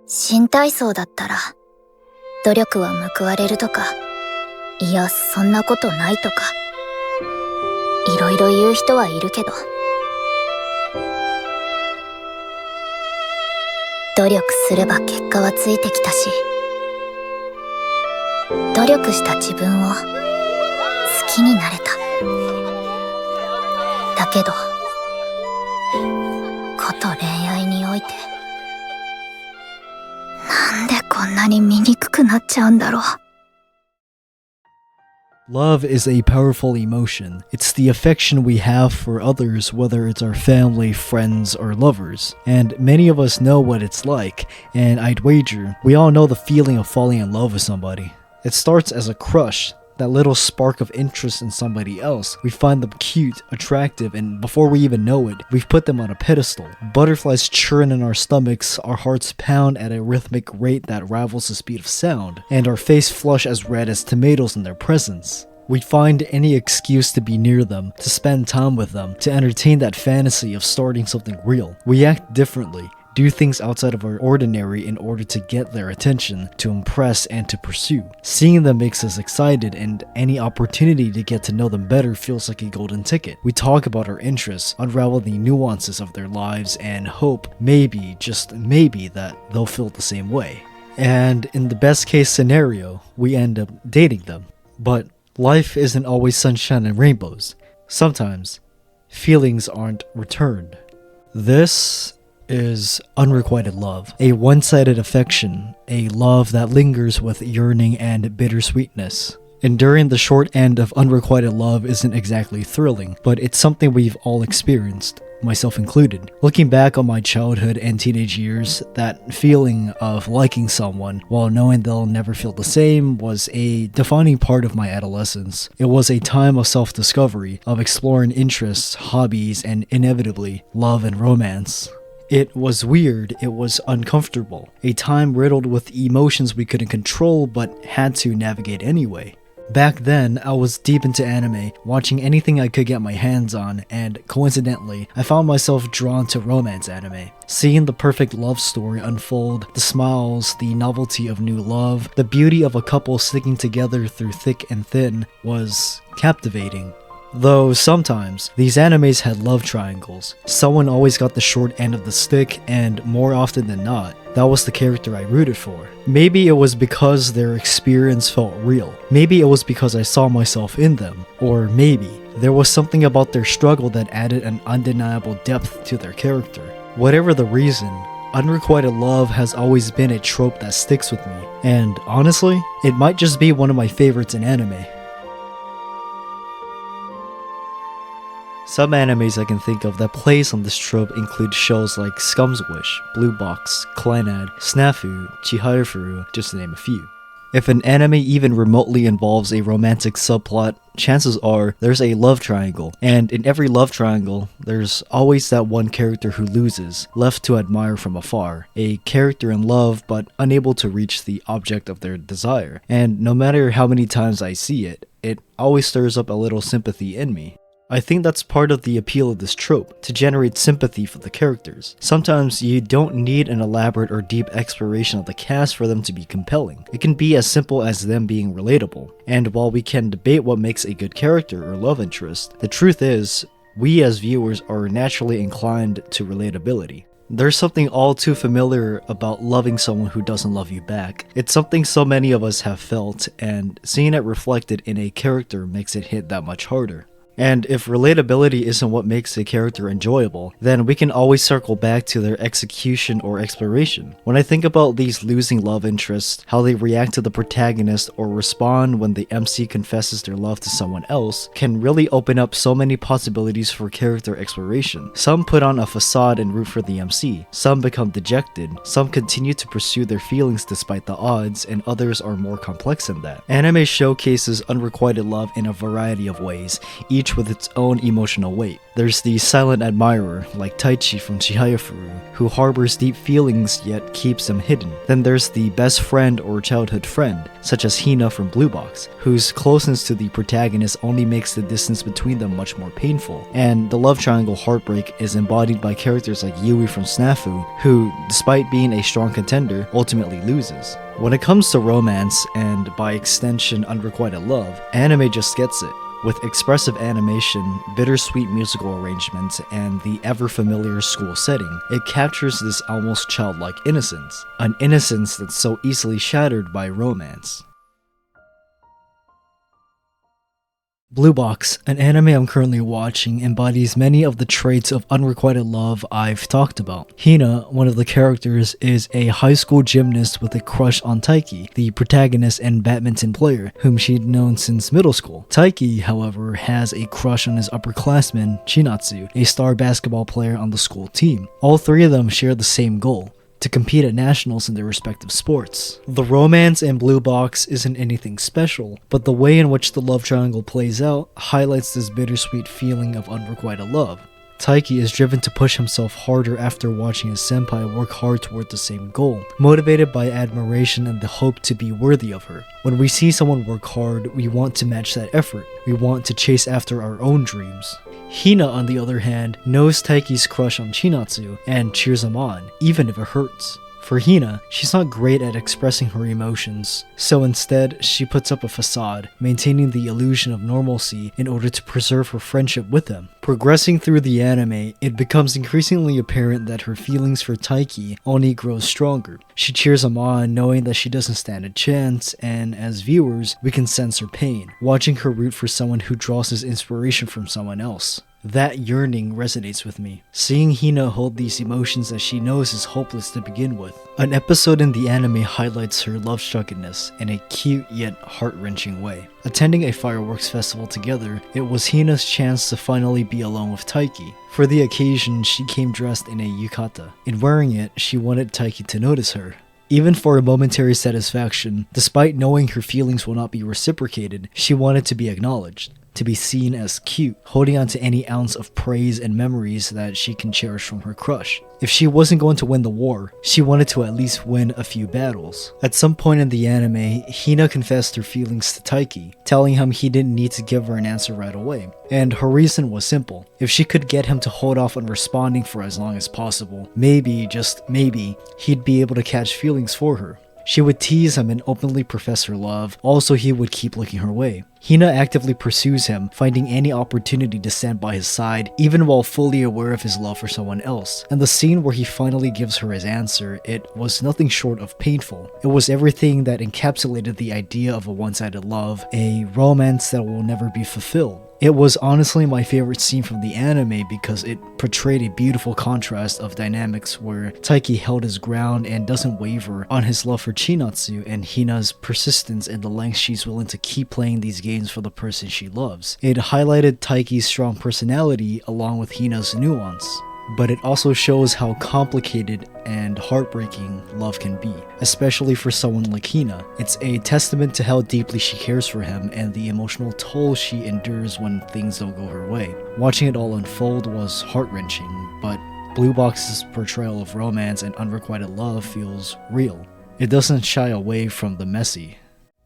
新体操だったら、努力は報われるとか、いや、そんなことないとか、いろいろ言う人はいるけど、努力すれば結果はついてきたし、努力した自分を好きになれた。だけど、こと恋愛において、なんでこんなに醜くなっちゃうんだろう。Love is a powerful emotion. It's the affection we have for others, whether it's our family, friends, or lovers. And many of us know what it's like, and I'd wager we all know the feeling of falling in love with somebody. It starts as a crush, that little spark of interest in somebody else. We find them cute, attractive, and before we even know it, we've put them on a pedestal. Butterflies churn in our stomachs, our hearts pound at a rhythmic rate that rivals the speed of sound, and our face flush as red as tomatoes in their presence. We find any excuse to be near them, to spend time with them, to entertain that fantasy of starting something real. We act differently, do things outside of our ordinary in order to get their attention, to impress, and to pursue. Seeing them makes us excited, and any opportunity to get to know them better feels like a golden ticket. We talk about our interests, unravel the nuances of their lives, and hope, maybe, just maybe, that they'll feel the same way. And in the best case scenario, we end up dating them. But life isn't always sunshine and rainbows. Sometimes, feelings aren't returned. This is unrequited love, a one-sided affection, a love that lingers with yearning and bittersweetness. Enduring the short end of unrequited love isn't exactly thrilling, but it's something we've all experienced, myself included. Looking back on my childhood and teenage years, that feeling of liking someone while knowing they'll never feel the same was a defining part of my adolescence. It was a time of self-discovery, of exploring interests, hobbies, and inevitably, love and romance. It was weird, it was uncomfortable, a time riddled with emotions we couldn't control but had to navigate anyway. Back then, I was deep into anime, watching anything I could get my hands on, and coincidentally, I found myself drawn to romance anime. Seeing the perfect love story unfold, the smiles, the novelty of new love, the beauty of a couple sticking together through thick and thin was captivating. Though sometimes, these animes had love triangles. Someone always got the short end of the stick, and more often than not, that was the character I rooted for. Maybe it was because their experience felt real. Maybe it was because I saw myself in them. Or maybe there was something about their struggle that added an undeniable depth to their character. Whatever the reason, unrequited love has always been a trope that sticks with me. And honestly, it might just be one of my favorites in anime. Some animes I can think of that plays on this trope include shows like Scum's Wish, Blue Box, Clannad, Snafu, Chihayafuru, just to name a few. If an anime even remotely involves a romantic subplot, chances are there's a love triangle, and in every love triangle, there's always that one character who loses, left to admire from afar, a character in love but unable to reach the object of their desire. And no matter how many times I see it, it always stirs up a little sympathy in me. I think that's part of the appeal of this trope, to generate sympathy for the characters. Sometimes you don't need an elaborate or deep exploration of the cast for them to be compelling. It can be as simple as them being relatable. And while we can debate what makes a good character or love interest, the truth is, we as viewers are naturally inclined to relatability. There's something all too familiar about loving someone who doesn't love you back. It's something so many of us have felt, and seeing it reflected in a character makes it hit that much harder. And if relatability isn't what makes a character enjoyable, then we can always circle back to their execution or exploration. When I think about these losing love interests, how they react to the protagonist or respond when the MC confesses their love to someone else, can really open up so many possibilities for character exploration. Some put on a facade and root for the MC, some become dejected, some continue to pursue their feelings despite the odds, and others are more complex than that. Anime showcases unrequited love in a variety of ways, each each with its own emotional weight. There's the silent admirer, like Taichi from Chihayafuru, who harbors deep feelings yet keeps them hidden. Then there's the best friend or childhood friend, such as Hina from Blue Box, whose closeness to the protagonist only makes the distance between them much more painful. And the love triangle heartbreak is embodied by characters like Yui from Snafu, who, despite being a strong contender, ultimately loses. When it comes to romance, and by extension unrequited love, anime just gets it. With expressive animation, bittersweet musical arrangements, and the ever-familiar school setting, it captures this almost childlike innocence, an innocence that's so easily shattered by romance. Blue Box, an anime I'm currently watching, embodies many of the traits of unrequited love I've talked about. Hina, one of the characters, is a high school gymnast with a crush on Taiki, the protagonist and badminton player, whom she'd known since middle school. Taiki, however, has a crush on his upperclassman, Chinatsu, a star basketball player on the school team. All three of them share the same goal: to compete at nationals in their respective sports. The romance in Blue Box isn't anything special, but the way in which the love triangle plays out highlights this bittersweet feeling of unrequited love. Taiki is driven to push himself harder after watching his senpai work hard toward the same goal, motivated by admiration and the hope to be worthy of her. When we see someone work hard, we want to match that effort. We want to chase after our own dreams. Hina, on the other hand, knows Taiki's crush on Chinatsu and cheers him on, even if it hurts. For Hina, she's not great at expressing her emotions, so instead, she puts up a facade, maintaining the illusion of normalcy in order to preserve her friendship with him. Progressing through the anime, it becomes increasingly apparent that her feelings for Taiki only grow stronger. She cheers him on, knowing that she doesn't stand a chance, and as viewers, we can sense her pain, watching her root for someone who draws his inspiration from someone else. That yearning resonates with me, seeing Hina hold these emotions that she knows is hopeless to begin with. An episode in the anime highlights her love-struckenness in a cute yet heart-wrenching way. Attending a fireworks festival together, it was Hina's chance to finally be alone with Taiki. For the occasion, she came dressed in a yukata. In wearing it, she wanted Taiki to notice her. Even for a momentary satisfaction, despite knowing her feelings will not be reciprocated, she wanted to be acknowledged, to be seen as cute, holding on to any ounce of praise and memories that she can cherish from her crush. If she wasn't going to win the war, she wanted to at least win a few battles. At some point in the anime, Hina confessed her feelings to Taiki, telling him he didn't need to give her an answer right away. And her reason was simple. If she could get him to hold off on responding for as long as possible, maybe, just maybe, he'd be able to catch feelings for her. She would tease him and openly profess her love, also he would keep looking her way. Hina actively pursues him, finding any opportunity to stand by his side, even while fully aware of his love for someone else. And the scene where he finally gives her his answer, it was nothing short of painful. It was everything that encapsulated the idea of a one-sided love, a romance that will never be fulfilled. It was honestly my favorite scene from the anime because it portrayed a beautiful contrast of dynamics where Taiki held his ground and doesn't waver on his love for Chinatsu, and Hina's persistence in the length she's willing to keep playing these games for the person she loves. It highlighted Taiki's strong personality along with Hina's nuance, but it also shows how complicated and heartbreaking love can be, especially for someone like Hina. It's a testament to how deeply she cares for him and the emotional toll she endures when things don't go her way. Watching it all unfold was heart-wrenching, but Blue Box's portrayal of romance and unrequited love feels real. It doesn't shy away from the messy.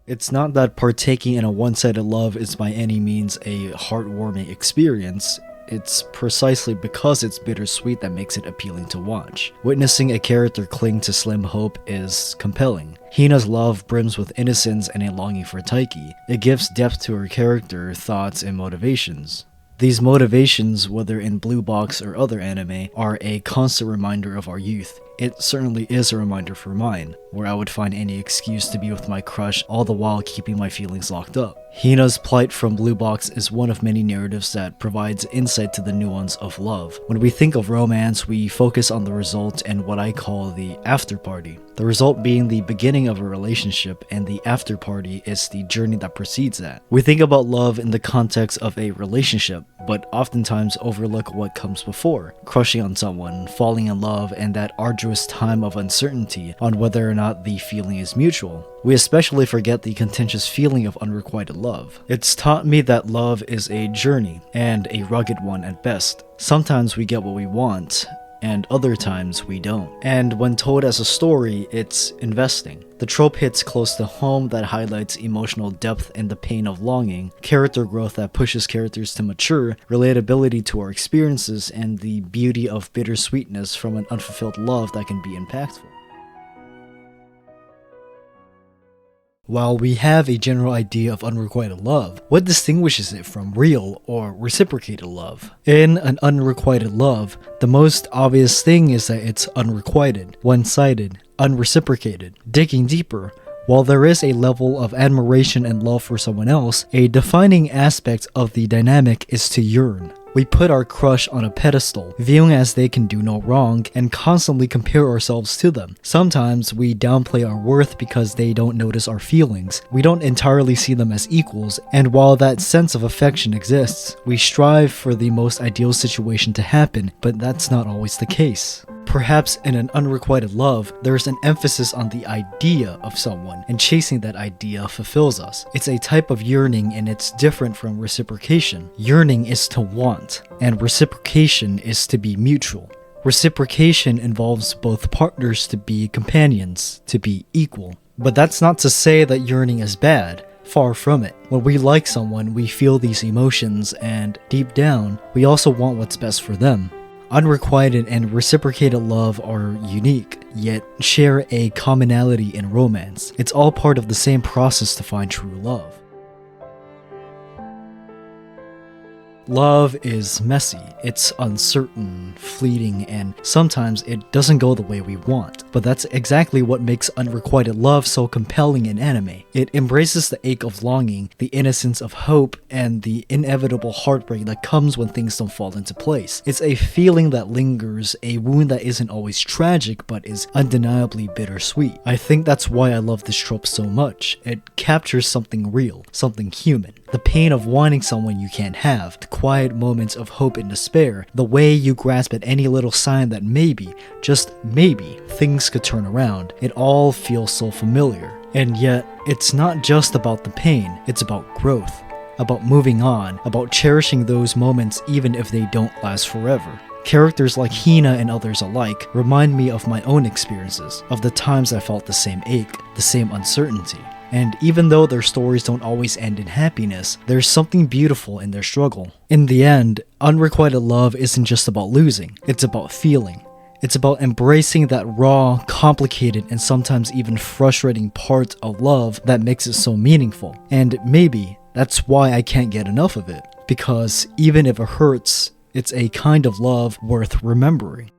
It's not that partaking in a one-sided love is by any means a heartwarming experience. It's precisely because it's bittersweet that makes it appealing to watch. Witnessing a character cling to slim hope is compelling. Hina's love brims with innocence and a longing for Taiki. It gives depth to her character, thoughts, and motivations. These motivations, whether in Blue Box or other anime, are a constant reminder of our youth. It certainly is a reminder for mine, where I would find any excuse to be with my crush all the while keeping my feelings locked up. Hina's plight from Blue Box is one of many narratives that provides insight to the nuance of love. When we think of romance, we focus on the result and what I call the after party. The result being the beginning of a relationship, and the after party is the journey that precedes that. We think about love in the context of a relationship, but oftentimes overlook what comes before: crushing on someone, falling in love, and that arduous tumultuous time of uncertainty on whether or not the feeling is mutual. We especially forget the contentious feeling of unrequited love. It's taught me that love is a journey, and a rugged one at best. Sometimes we get what we want, and other times we don't. And when told as a story, it's investing. The trope hits close to home that highlights emotional depth and the pain of longing, character growth that pushes characters to mature, relatability to our experiences, and the beauty of bittersweetness from an unfulfilled love that can be impactful. While we have a general idea of unrequited love, what distinguishes it from real or reciprocated love? In an unrequited love, the most obvious thing is that it's unrequited, one-sided, unreciprocated. Digging deeper, while there is a level of admiration and love for someone else, a defining aspect of the dynamic is to yearn. We put our crush on a pedestal, viewing as they can do no wrong, and constantly compare ourselves to them. Sometimes we downplay our worth because they don't notice our feelings. We don't entirely see them as equals, and while that sense of affection exists, we strive for the most ideal situation to happen, but that's not always the case. Perhaps in an unrequited love, there's an emphasis on the idea of someone, and chasing that idea fulfills us. It's a type of yearning, and it's different from reciprocation. Yearning is to want, and reciprocation is to be mutual. Reciprocation involves both partners to be companions, to be equal. But that's not to say that yearning is bad. Far from it. When we like someone, we feel these emotions, and deep down, we also want what's best for them. Unrequited and reciprocated love are unique, yet share a commonality in romance. It's all part of the same process to find true love. Love is messy, it's uncertain, fleeting, and sometimes it doesn't go the way we want. But that's exactly what makes unrequited love so compelling in anime. It embraces the ache of longing, the innocence of hope, and the inevitable heartbreak that comes when things don't fall into place. It's a feeling that lingers, a wound that isn't always tragic but is undeniably bittersweet. I think that's why I love this trope so much. It captures something real, something human. The pain of wanting someone you can't have, the quiet moments of hope and despair, the way you grasp at any little sign that maybe, just maybe, things could turn around. It all feels so familiar. And yet, it's not just about the pain, it's about growth, about moving on, about cherishing those moments even if they don't last forever. Characters like Hina and others alike remind me of my own experiences, of the times I felt the same ache, the same uncertainty. And even though their stories don't always end in happiness, there's something beautiful in their struggle. In the end, unrequited love isn't just about losing, it's about feeling. It's about embracing that raw, complicated, and sometimes even frustrating part of love that makes it so meaningful. And maybe that's why I can't get enough of it. Because even if it hurts, it's a kind of love worth remembering.